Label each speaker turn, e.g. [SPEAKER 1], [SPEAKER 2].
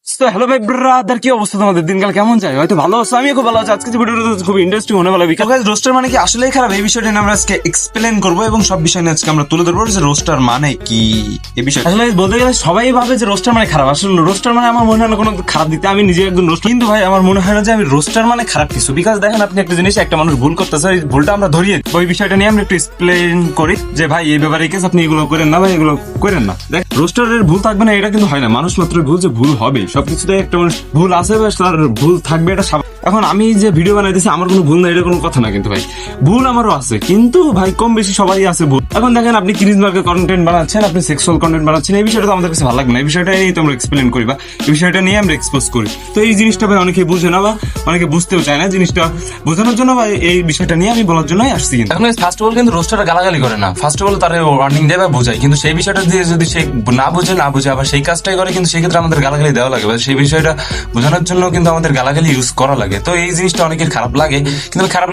[SPEAKER 1] তো হ্যালো ভাই ব্রাদার, কি অবস্থা তোমাদের? দিনকাল কেমন যায়? হয়তো ভালো আছো, আমিও খুব ভালো আছি। আজকে যে ভিডিওটা খুব ইন্টারেস্টিং হনে ভালো। বিকজ রোস্টার মানে কি আসলেই খারাপ, এই বিষয়টা নিয়ে আমরা আজকে এক্সপ্লেন করবো এবং সব বিষয় নিয়ে আজকে আমরা তুলে ধরবো যে রোস্টার মানে কি। এই বিষয় আসলে বলতে গেলে সবাই ভাবে যে রোস্টার মানে খারাপ। আসলে রোস্টার মানে আমার মনে হয় না কোনো খারাপ দিতে, আমি নিজে একজন রোস্টার, কিন্তু ভাই আমার মনে হয় না যে আমি রোস্টার মানে খারাপ কিছু। বিকজ দেখেন, আপনি একটা জিনিস, একটা মানুষ ভুল করতেছে, ওই ভুলটা আমরা ধরিয়ে ওই বিষয়টা নিয়ে আমরা একটু এক্সপ্লেন করি যে ভাই এই ব্যাপারে কেস আপনি এগুলো করেন না, ভাই এগুলো করেন না। দেখ, রোস্টারের ভুল থাকবে না এটা কিন্তু হয় না, মানুষ মাত্র ভুল, যে ভুল হবে সবকিছুতে একটা মানুষ ভুল আছে বা তার ভুল থাকবে, এটা স্বাভাবিক। এখন আমি যে ভিডিও বানাইতেছি আমার কোনো ভুল না, এটা কোনো কথা না, কিন্তু ভাই ভুল আমারও আছে, কিন্তু ভাই কম বেশি সবারই আছে ভুল। এখন দেখেন, আপনি ক্রিজ মার্কের কন্টেন্ট বানাচ্ছেন, আপনি সেক্সুয়াল কন্টেন্ট বানাচ্ছেন, এই বিষয়টা তো আমাদের কাছে ভালো লাগবে না। এই বিষয়টা নিয়ে তো আমরা এক্সপ্লেন করি বা এই বিষয়টা নিয়ে আমরা এক্সপোজ করি। তো এই জিনিসটা ভাই অনেকে বুঝে না বা অনেকে বুঝতেও চায় না। জিনিসটা বোঝানোর জন্য বা এই বিষয়টা নিয়ে আমি বলার জন্যই আসছি। কিন্তু
[SPEAKER 2] এখন ফার্স্ট অফ অল কিন্তু রোস্টাররা গালাগালি করে না, ফার্স্ট অফ অল তারা ওয়ার্নিং দেয় বা বোঝায়, কিন্তু সেই বিষয়টা দিয়ে যদি সে না বুঝে আবার সেই কাজটাই করে, কিন্তু সেই ক্ষেত্রে আমাদের গালাগালি দেওয়া লাগে বা সেই বিষয়টা বোঝানোর জন্য কিন্তু আমাদের গালাগালি ইউজ করা লাগে। তো এই জিনিসটা অনেকের খারাপ লাগে, কিন্তু খারাপ